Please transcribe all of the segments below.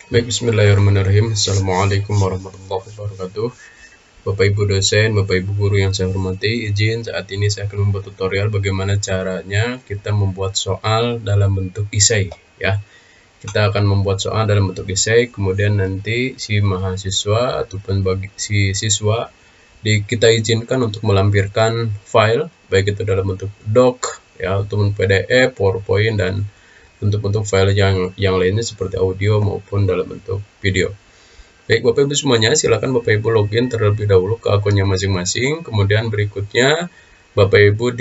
Baik, bismillahirrahmanirrahim. Assalamualaikum warahmatullahi wabarakatuh. Bapak Ibu dosen, Bapak Ibu guru yang saya hormati, izin saat ini saya akan membuat tutorial bagaimana caranya kita membuat soal dalam bentuk esai ya. Kita akan membuat soal dalam bentuk esai, kemudian nanti si mahasiswa ataupun bagi si siswa kita izinkan untuk melampirkan file baik itu dalam bentuk doc ya ataupun PDF, PowerPoint dan bentuk-bentuk file yang lainnya seperti audio maupun dalam bentuk video. Baik Bapak Ibu semuanya, silakan Bapak Ibu login terlebih dahulu ke akunnya masing-masing. Kemudian berikutnya Bapak Ibu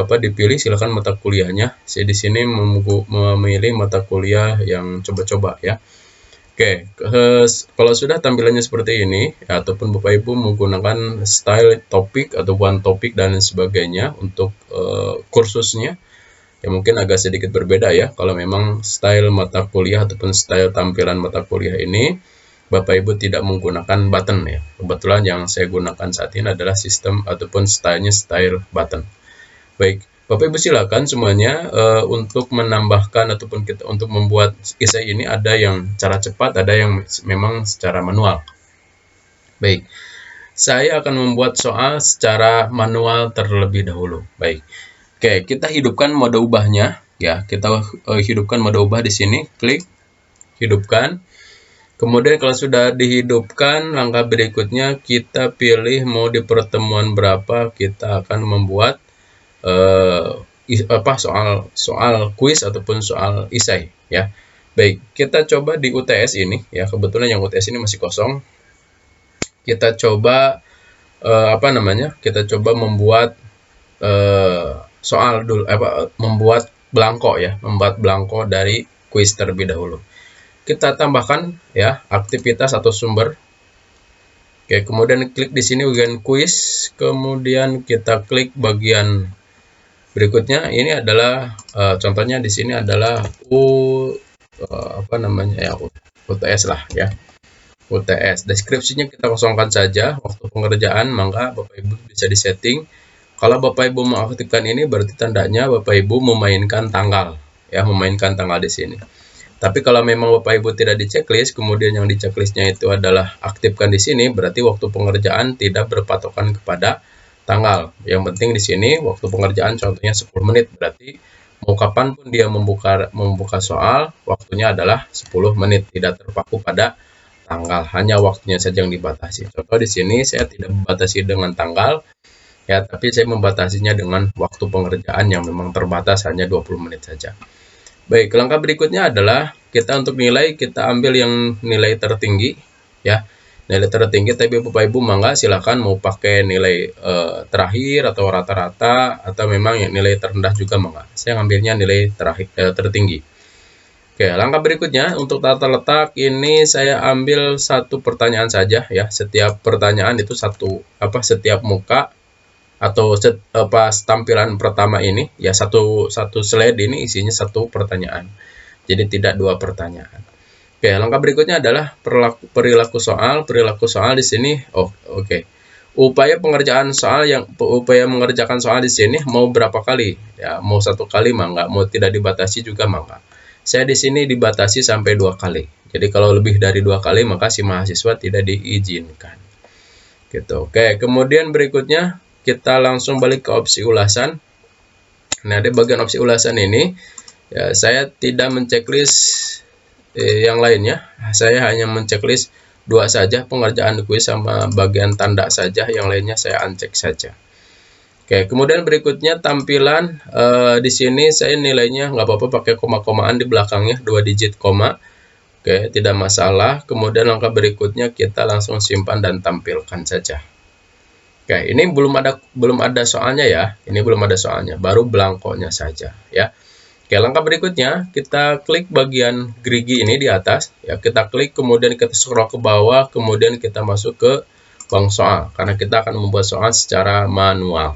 dipilih silakan mata kuliahnya. Saya di sini memilih mata kuliah yang coba-coba ya. Oke, kalau sudah tampilannya seperti ini ya, ataupun Bapak Ibu menggunakan style topik atau one topik dan sebagainya untuk kursusnya, ya mungkin agak sedikit berbeda ya kalau memang style mata kuliah ataupun style tampilan mata kuliah ini Bapak Ibu tidak menggunakan button ya. Kebetulan yang saya gunakan saat ini adalah sistem ataupun stylenya style button. Baik, Bapak Ibu silakan semuanya untuk menambahkan ataupun kita untuk membuat esai ini ada yang cara cepat, ada yang memang secara manual. Baik, saya akan membuat soal secara manual terlebih dahulu. Baik. Oke, kita hidupkan mode ubahnya ya. Kita hidupkan mode ubah di sini, klik hidupkan. Kemudian kalau sudah dihidupkan, langkah berikutnya kita pilih mau di pertemuan berapa kita akan membuat soal kuis ataupun soal esai ya. Baik, kita coba di UTS ini ya. Kebetulan yang UTS ini masih kosong. Kita coba Kita coba membuat soal dulu membuat belangko dari kuis terlebih dahulu. Kita tambahkan ya aktivitas atau sumber. Oke, kemudian klik di sini bagian kuis, kemudian kita klik bagian berikutnya. Ini adalah contohnya di sini adalah UTS lah ya. UTS. Deskripsinya kita kosongkan saja. Waktu pengerjaan maka Bapak Ibu bisa disetting. Kalau Bapak Ibu mengaktifkan ini berarti tandanya Bapak Ibu memainkan tanggal ya, memainkan tanggal di sini. Tapi kalau memang Bapak Ibu tidak di checklist, kemudian yang di checklistnya itu adalah aktifkan di sini, berarti waktu pengerjaan tidak berpatokan kepada tanggal. Yang penting di sini waktu pengerjaan contohnya 10 menit, berarti mau kapan pun dia membuka soal, waktunya adalah 10 menit, tidak terpaku pada tanggal, hanya waktunya saja yang dibatasi. Contoh di sini saya tidak membatasi dengan tanggal, ya, tapi saya membatasinya dengan waktu pengerjaan yang memang terbatas hanya 20 menit saja. Baik, langkah berikutnya adalah kita untuk nilai, kita ambil yang nilai tertinggi, ya. Nilai tertinggi, tapi Bapak Ibu mangga silakan mau pakai nilai terakhir atau rata-rata atau memang yang nilai terendah juga mangga. Saya ngambilnya nilai tertinggi. Oke, langkah berikutnya untuk tata letak ini saya ambil satu pertanyaan saja ya. Setiap pertanyaan itu setiap muka atau tampilan pertama ini ya satu slide ini isinya satu pertanyaan. Jadi tidak dua pertanyaan. Oke, langkah berikutnya adalah perilaku soal. Perilaku soal di sini oke. Upaya mengerjakan soal di sini mau berapa kali? Ya, mau satu kali mangga, mau tidak dibatasi juga mangga. Saya di sini dibatasi sampai 2 kali. Jadi kalau lebih dari 2 kali maka si mahasiswa tidak diizinkan. Gitu. Oke, kemudian berikutnya kita langsung balik ke opsi ulasan. Nah, di bagian opsi ulasan ini ya, saya tidak menceklis yang lainnya. Saya hanya menceklis 2 saja, pengerjaan kuis sama bagian tanda saja, yang lainnya saya uncheck saja. Oke, kemudian berikutnya tampilan di sini saya nilainya nggak apa-apa pakai koma-komaan di belakangnya 2 digit koma. Oke, tidak masalah. Kemudian langkah berikutnya kita langsung simpan dan tampilkan saja. Oke, ini belum ada soalnya ya. Ini belum ada soalnya, baru belangkonya saja ya. Oke, langkah berikutnya kita klik bagian gerigi ini di atas ya. Kita klik kemudian kita scroll ke bawah, kemudian kita masuk ke bank soal karena kita akan membuat soal secara manual.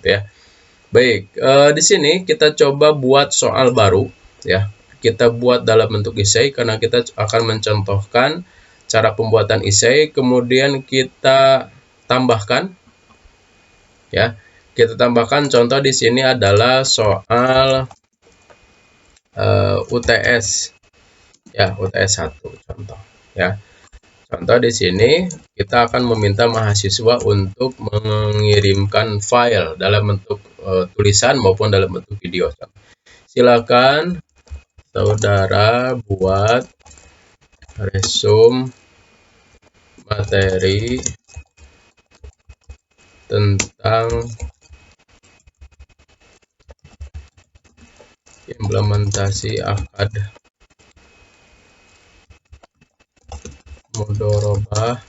Ya. Baik, di sini kita coba buat soal baru ya. Kita buat dalam bentuk esai karena kita akan mencontohkan cara pembuatan esai, kemudian kita tambahkan ya. Kita tambahkan contoh di sini adalah soal UTS ya, UTS 1 contoh ya. Contoh di sini kita akan meminta mahasiswa untuk mengirimkan file dalam bentuk tulisan maupun dalam bentuk video. Silakan saudara buat resume materi tentang implementasi akad mudharabah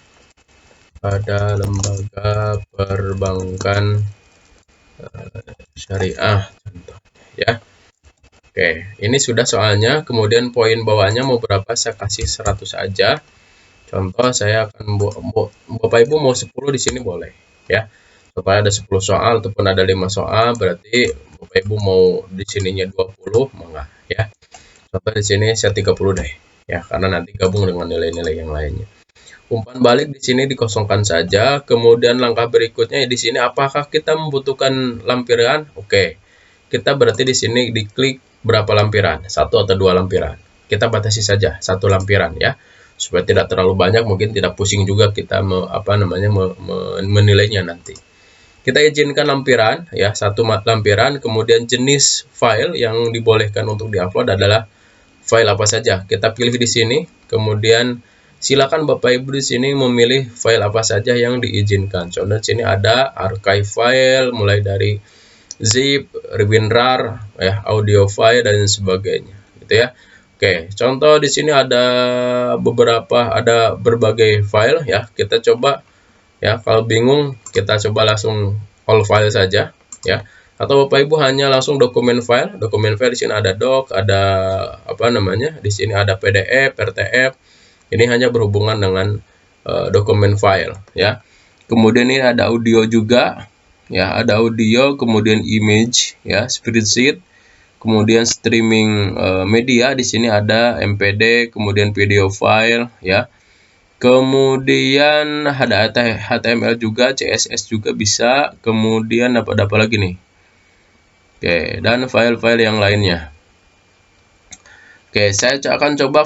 pada lembaga perbankan syariah contoh ya. Oke, ini sudah soalnya. Kemudian poin bawahnya mau berapa saya kasih 100 aja. Contoh saya akan Bapak Ibu mau 10 di sini boleh ya. Supaya ada 10 soal ataupun ada 5 soal berarti Bapak Ibu mau di sininya 20 mangga ya. Contoh di sini saya 30 deh ya karena nanti gabung dengan nilai-nilai yang lainnya. Umpan balik di sini dikosongkan saja. Kemudian langkah berikutnya di sini apakah kita membutuhkan lampiran? Oke. Kita berarti di sini diklik berapa lampiran? 1 atau 2 lampiran. Kita batasi saja 1 lampiran ya. Supaya tidak terlalu banyak, mungkin tidak pusing juga kita menilainya nanti. Kita izinkan lampiran ya, 1 lampiran, kemudian jenis file yang dibolehkan untuk diupload adalah file apa saja. Kita pilih di sini, kemudian silakan Bapak Ibu di sini memilih file apa saja yang diizinkan. Contoh di sini ada archive file mulai dari zip, WinRAR, ya, audio file dan sebagainya, gitu ya. Oke, contoh di sini ada berbagai file ya. Kita coba ya, kalau bingung kita coba langsung all file saja ya. Atau Bapak Ibu hanya langsung dokumen file. Dokumen file di sini ada doc, ada di sini ada PDF, RTF. Ini hanya berhubungan dengan dokumen file ya. Kemudian ini ada audio juga. Ya, ada audio, kemudian image, ya, spreadsheet, kemudian streaming media. Di sini ada MPD, kemudian video file, ya. Kemudian ada HTML juga, CSS juga bisa. Kemudian apa lagi nih? Oke, dan file-file yang lainnya. Oke, saya akan coba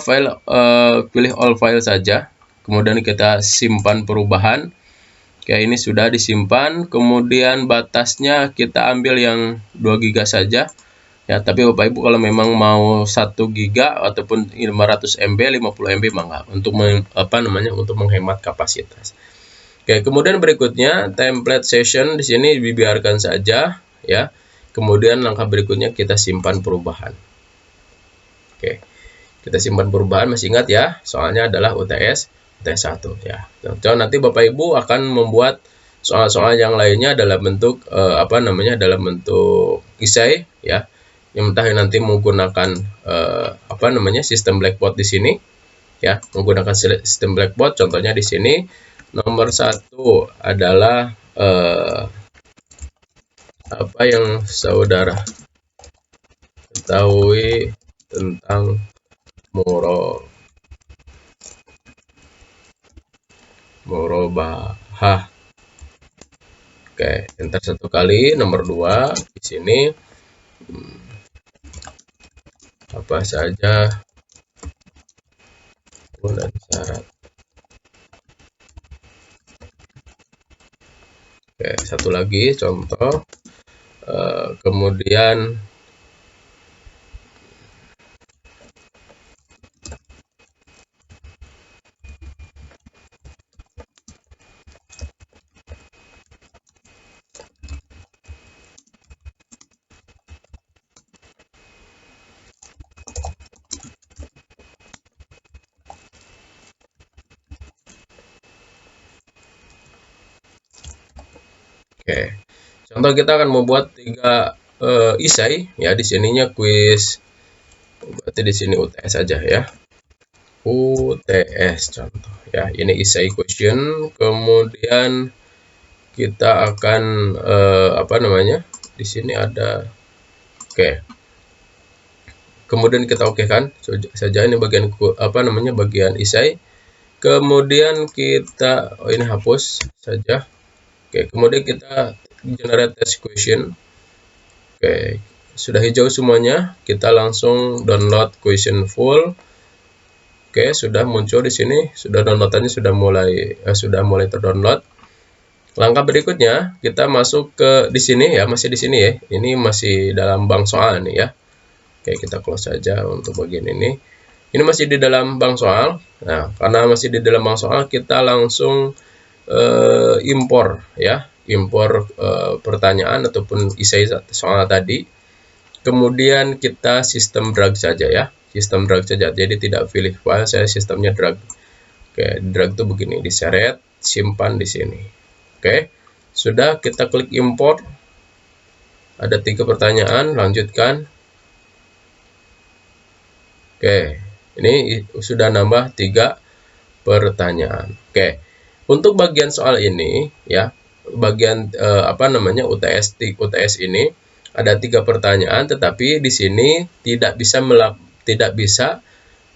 pilih all file saja. Kemudian kita simpan perubahan. Oke, ini sudah disimpan. Kemudian batasnya kita ambil yang 2 GB saja. Ya, tapi Bapak Ibu kalau memang mau 1 GB ataupun 500 MB, 50 MB mangga untuk untuk menghemat kapasitas. Oke, kemudian berikutnya template session di sini dibiarkan saja ya. Kemudian langkah berikutnya kita simpan perubahan. Oke. Kita simpan perubahan, masih ingat ya? Soalnya adalah UTS 1 ya. Contoh nanti Bapak Ibu akan membuat soal-soal yang lainnya dalam bentuk dalam bentuk esai ya. Yang entah nanti menggunakan sistem Blackboard di sini ya, menggunakan sistem Blackboard. Contohnya di sini nomor 1 adalah apa yang saudara ketahui tentang murabahah. Oke, enter 1 kali. Nomor 2 di sini apa saja dan syarat. Oke, 1 lagi contoh. Kemudian oke. Contoh kita akan membuat 3 esai ya, di sininya kuis. Berarti di sini UTS saja ya. UTS contoh ya. Ini esai question, kemudian kita akan di sini ada oke. Kemudian kita kan saja ini bagian bagian esai. Kemudian kita ini hapus saja. Oke, kemudian kita generate test question. Oke, sudah hijau semuanya. Kita langsung download question full. Oke, sudah muncul di sini, sudah downloadannya sudah mulai terdownload. Langkah berikutnya kita masuk ke di sini ya, masih di sini ya. Ini masih dalam bank soal nih ya. Oke, kita close saja untuk bagian ini. Ini masih di dalam bank soal. Nah, karena masih di dalam bank soal, kita langsung impor ya, impor pertanyaan ataupun isi soal tadi. Kemudian kita sistem drag saja ya, sistem drag saja. Jadi tidak pilih file, saya sistemnya drag. Oke, drag itu begini, diseret, simpan di sini. Oke, sudah, kita klik import. Ada 3 pertanyaan, lanjutkan. Oke, ini sudah nambah 3 pertanyaan. Oke, untuk bagian soal ini ya, bagian UTS ini ada 3 pertanyaan, tetapi di sini tidak bisa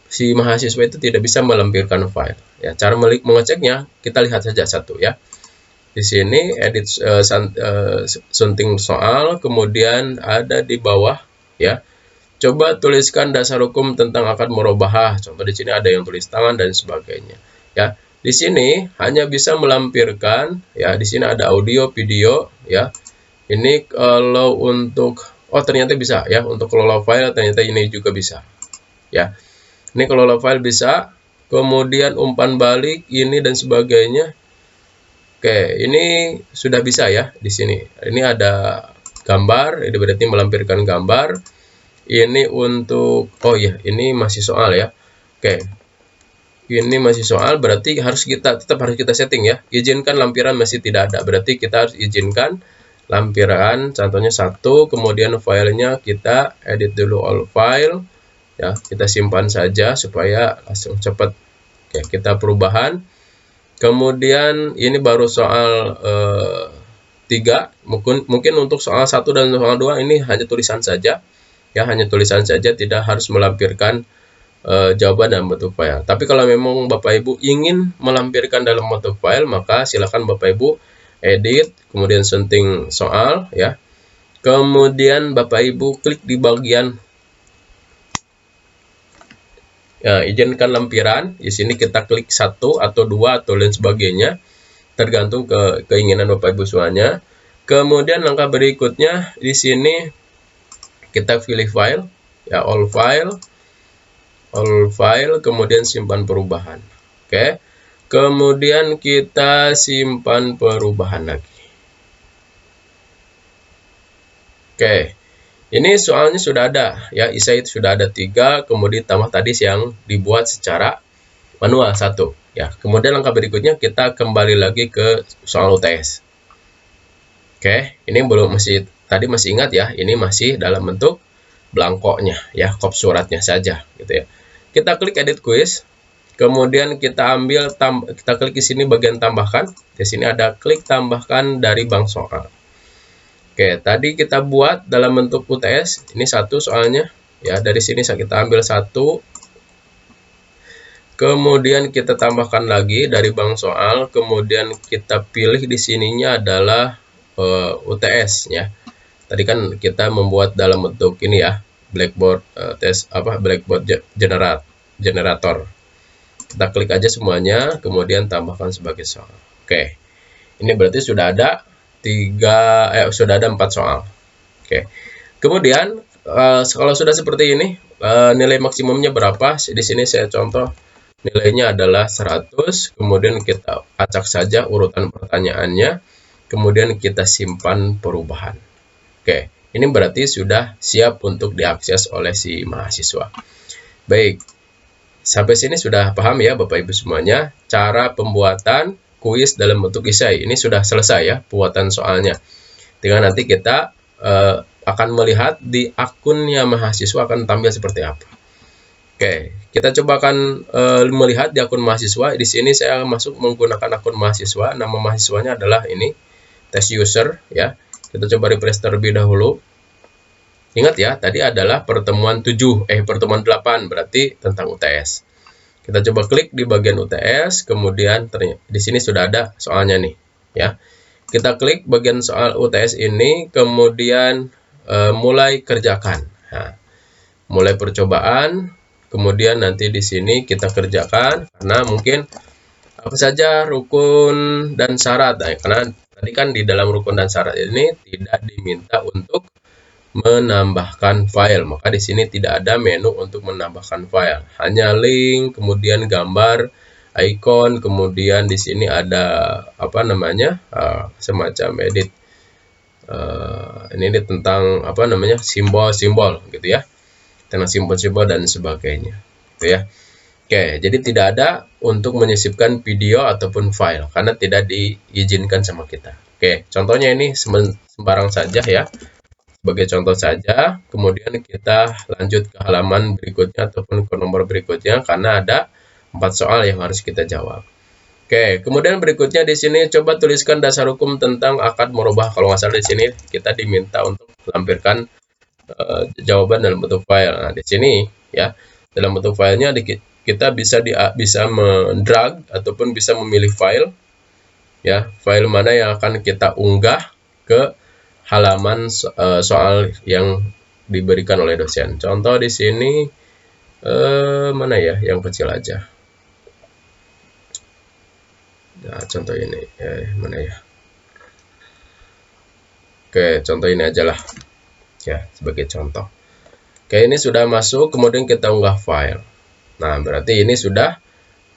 si mahasiswa itu tidak bisa melampirkan file. Ya, cara mengeceknya kita lihat saja satu ya. Di sini edit sunting soal, kemudian ada di bawah ya. Coba tuliskan dasar hukum tentang akad murabahah. Contoh di sini ada yang tulis tangan dan sebagainya. Ya, di sini hanya bisa melampirkan ya. Di sini ada audio, video ya. Ini kalau untuk ternyata bisa ya, untuk kelola file ternyata ini juga bisa. Ya. Ini kelola file bisa. Kemudian umpan balik ini dan sebagainya. Oke, ini sudah bisa ya di sini. Ini ada gambar, ini berarti melampirkan gambar. Ini untuk ini masih soal ya. Oke. Ini masih soal, berarti tetap harus kita setting ya. Izinkan lampiran masih tidak ada. Berarti kita harus izinkan lampiran, contohnya 1, kemudian filenya kita edit dulu all file. Ya, kita simpan saja supaya langsung cepat. Oke, kita perubahan. Kemudian ini baru soal 3, mungkin untuk soal 1 dan soal 2 ini hanya tulisan saja. Ya, hanya tulisan saja, tidak harus melampirkan jawaban dalam bentuk file. Tapi kalau memang Bapak Ibu ingin melampirkan dalam bentuk file, maka silakan Bapak Ibu edit, kemudian sunting soal ya. Kemudian Bapak Ibu klik di bagian izinkan lampiran. Di sini kita klik 1 atau 2 atau lain sebagainya, tergantung keinginan Bapak Ibu semuanya. Kemudian langkah berikutnya di sini kita pilih file ya, all file, kemudian simpan perubahan. Oke. Kemudian kita simpan perubahan lagi. Oke. Ini soalnya sudah ada ya, isai sudah ada 3, kemudian tambah tadi yang dibuat secara manual 1 ya. Kemudian langkah berikutnya kita kembali lagi ke soal UTS. Oke, ini tadi masih ingat ya, ini masih dalam bentuk blankonya ya, kop suratnya saja gitu ya. Kita klik edit quiz, kemudian kita klik di sini bagian tambahkan. Di sini ada klik tambahkan dari bank soal. Oke, tadi kita buat dalam bentuk UTS, ini 1 soalnya ya. Dari sini kita ambil 1, kemudian kita tambahkan lagi dari bank soal, kemudian kita pilih di sininya adalah UTS ya. Tadi kan kita membuat dalam bentuk ini ya, Blackboard Blackboard generator. Kita klik aja semuanya, kemudian tambahkan sebagai soal. Oke, ini berarti sudah ada 4 soal. Oke. Kemudian kalau sudah seperti ini, nilai maksimumnya berapa? Di sini saya contoh nilainya adalah 100, kemudian kita acak saja urutan pertanyaannya, kemudian kita simpan perubahan. Oke, ini berarti sudah siap untuk diakses oleh si mahasiswa. Baik, sampai sini sudah paham ya Bapak Ibu semuanya, cara pembuatan kuis dalam bentuk esai. Ini sudah selesai ya pembuatan soalnya. Tinggal nanti kita akan melihat di akunnya mahasiswa akan tampil seperti apa. Oke, kita coba akan melihat di akun mahasiswa. Di sini saya masuk menggunakan akun mahasiswa. Nama mahasiswanya adalah ini, test user ya. Kita coba refresh terlebih dahulu. Ingat ya, tadi adalah pertemuan 8, berarti tentang UTS. Kita coba klik di bagian UTS, kemudian di sini sudah ada soalnya nih, ya. Kita klik bagian soal UTS ini, kemudian mulai kerjakan. Nah, mulai percobaan, kemudian nanti di sini kita kerjakan karena mungkin apa saja rukun dan syarat. Nah, karena tadi kan di dalam rukun dan syarat ini tidak diminta untuk menambahkan file, maka di sini tidak ada menu untuk menambahkan file, hanya link, kemudian gambar, icon, kemudian di sini ada apa namanya semacam edit ini tentang apa namanya simbol-simbol gitu ya, tentang simbol-simbol dan sebagainya gitu ya. Oke, jadi tidak ada untuk menyisipkan video ataupun file karena tidak diizinkan sama kita. Oke, contohnya ini sembarang saja ya, sebagai contoh saja. Kemudian kita lanjut ke halaman berikutnya ataupun ke nomor berikutnya karena ada 4 soal yang harus kita jawab. Oke, kemudian berikutnya di sini coba tuliskan dasar hukum tentang akad merubah. Kalau nggak salah di sini kita diminta untuk melampirkan jawaban dalam bentuk file. Nah, di sini ya, dalam bentuk filenya kita bisa mendrag ataupun bisa memilih file ya, file mana yang akan kita unggah ke halaman soal yang diberikan oleh dosen. Contoh di sini mana ya, yang kecil aja. Nah, contoh ini mana ya? Oke, contoh ini aja lah ya, sebagai contoh. Oke, ini sudah masuk, kemudian kita unggah file. Nah, berarti ini sudah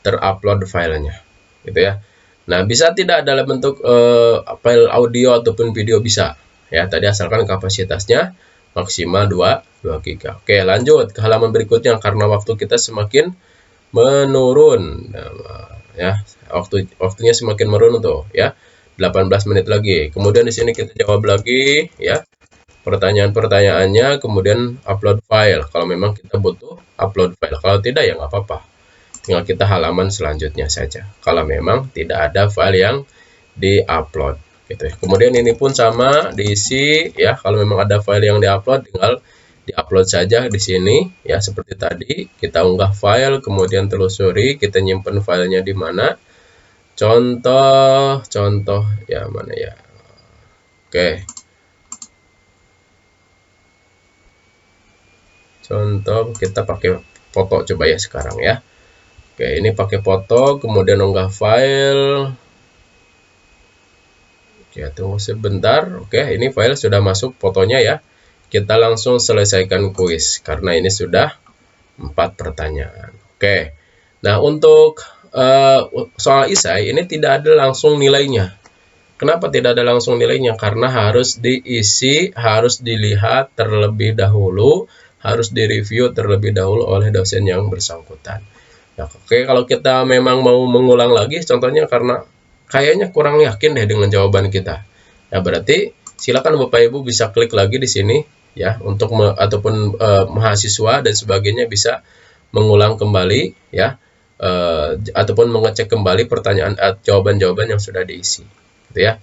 terupload filenya gitu ya. Nah, bisa tidak dalam bentuk file audio ataupun video, bisa ya, tadi asalkan kapasitasnya maksimal 2 GB. Oke, lanjut ke halaman berikutnya karena waktu kita semakin menurun. Nah, ya, waktunya semakin menurun tuh ya. 18 menit lagi. Kemudian di sini kita jawab lagi ya pertanyaan-pertanyaannya, kemudian upload file kalau memang kita butuh upload file. Kalau tidak ya nggak apa-apa, tinggal kita halaman selanjutnya saja kalau memang tidak ada file yang di-upload gitu ya. Kemudian ini pun sama diisi ya, kalau memang ada file yang di-upload tinggal di-upload saja di sini ya, seperti tadi kita unggah file, kemudian telusuri kita nyimpen filenya di mana. Contoh ya, mana ya. Oke. Contoh kita pakai foto coba ya sekarang ya. Oke, ini pakai foto, kemudian unggah file. Oke, tunggu sebentar. Oke, ini file sudah masuk fotonya ya. Kita langsung selesaikan kuis karena ini sudah 4 pertanyaan. Oke. Nah, untuk soal isai ini tidak ada langsung nilainya. Kenapa tidak ada langsung nilainya? Karena harus diisi, harus dilihat terlebih dahulu, harus direview terlebih dahulu oleh dosen yang bersangkutan. Nah, oke, kalau kita memang mau mengulang lagi, contohnya karena kayaknya kurang yakin deh dengan jawaban kita, ya berarti silakan Bapak Ibu bisa klik lagi di sini ya, untuk ataupun mahasiswa dan sebagainya bisa mengulang kembali ya, ataupun mengecek kembali pertanyaan jawaban-jawaban yang sudah diisi gitu ya.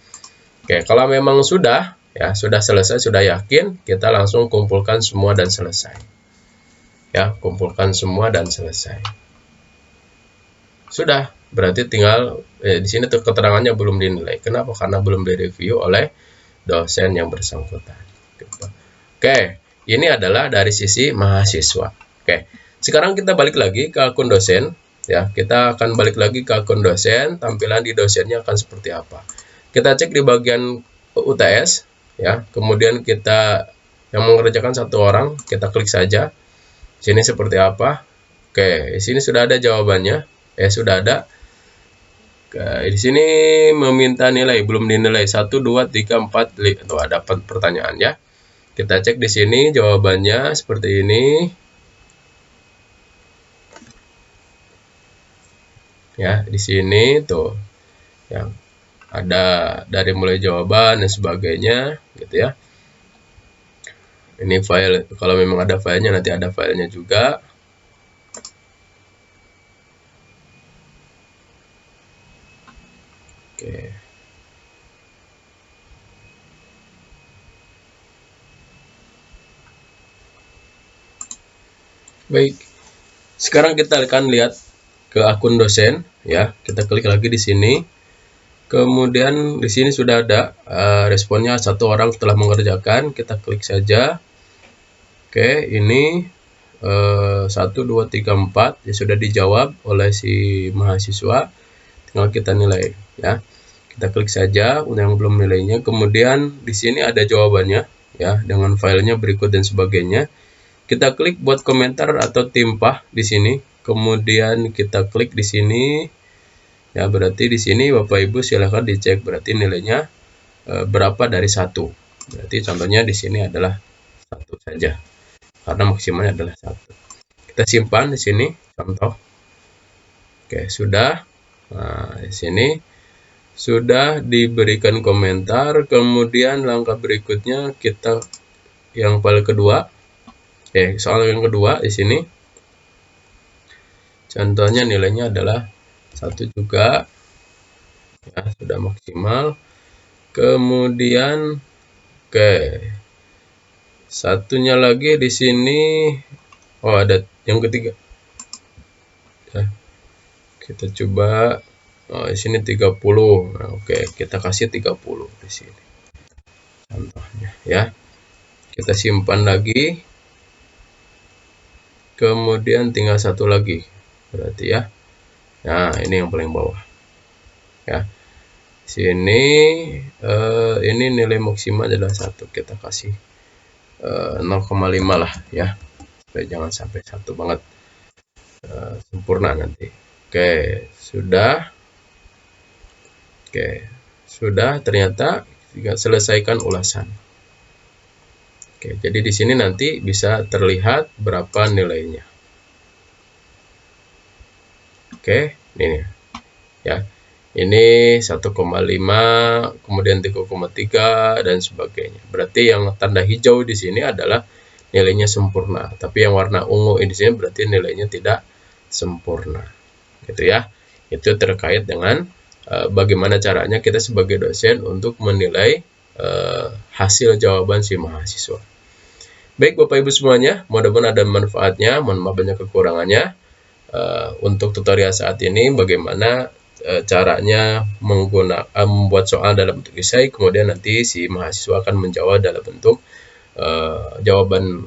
Oke, kalau memang sudah ya, sudah selesai, sudah yakin, kita langsung kumpulkan semua dan selesai. Ya, kumpulkan semua dan selesai. Sudah, berarti tinggal di sini keterangannya belum dinilai. Kenapa? Karena belum direview oleh dosen yang bersangkutan. Gitu. Oke, ini adalah dari sisi mahasiswa. Oke, sekarang kita balik lagi ke akun dosen. Ya, kita akan balik lagi ke akun dosen. Tampilan di dosennya akan seperti apa? Kita cek di bagian UTS. Ya, kemudian kita yang mengerjakan 1 orang, kita klik saja. Sini seperti apa? Oke, di sini sudah ada jawabannya. Sudah ada. Oke, di sini meminta nilai, belum dinilai 1, 2, 3, 4, 5. Tuh ada pertanyaan ya. Kita cek di sini jawabannya seperti ini. Ya, di sini tuh yang ada dari mulai jawaban dan sebagainya gitu ya. Ini file, kalau memang ada filenya nanti ada filenya juga. Oke. Baik. Sekarang kita akan lihat ke akun dosen ya. Kita klik lagi di sini. Kemudian di sini sudah ada responnya 1 orang telah mengerjakan. Kita klik saja. Oke, ini 1, 2, 3, 4 ya sudah dijawab oleh si mahasiswa, tinggal kita nilai ya. Kita klik saja yang belum nilainya, kemudian di sini ada jawabannya ya dengan filenya berikut dan sebagainya. Kita klik buat komentar atau timpah di sini, kemudian kita klik di sini ya, berarti di sini Bapak Ibu silahkan dicek berarti nilainya berapa dari 1. Berarti contohnya di sini adalah 1 saja karena maksimalnya adalah 1. Kita simpan di sini contoh. Oke, sudah. Nah, di sini sudah diberikan komentar, kemudian langkah berikutnya kita yang paling kedua. Soal yang kedua di sini. Contohnya nilainya adalah 1 juga. Ya, sudah maksimal. Kemudian satunya lagi di sini. Oh, ada yang ketiga. Ya, kita coba. Oh, di sini 30. Nah, oke, kita kasih 30 di sini. Contohnya ya. Kita simpan lagi. Kemudian tinggal satu lagi. Berarti ya. Nah, ini yang paling bawah. Ya. Sini ini nilai maksimal adalah 1. Kita kasih 0,5 lah ya. Supaya jangan sampai 1 banget. Sempurna nanti. Oke, sudah. Oke, sudah ternyata tinggal selesaikan ulasan. Oke, jadi di sini nanti bisa terlihat berapa nilainya. Oke, ini ya. Ini 1,5, kemudian 3,3 dan sebagainya. Berarti yang tanda hijau di sini adalah nilainya sempurna, tapi yang warna ungu di sini berarti nilainya tidak sempurna. Gitu ya. Itu terkait dengan bagaimana caranya kita sebagai dosen untuk menilai hasil jawaban si mahasiswa. Baik Bapak Ibu semuanya, mudah-mudahan ada manfaatnya, mohon maaf banyak kekurangannya. Untuk tutorial saat ini bagaimana caranya membuat soal dalam bentuk esai, kemudian nanti si mahasiswa akan menjawab dalam bentuk jawaban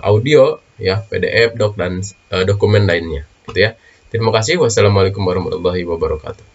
audio ya, PDF, doc dan dokumen lainnya gitu ya. Terima kasih. Wassalamualaikum warahmatullahi wabarakatuh.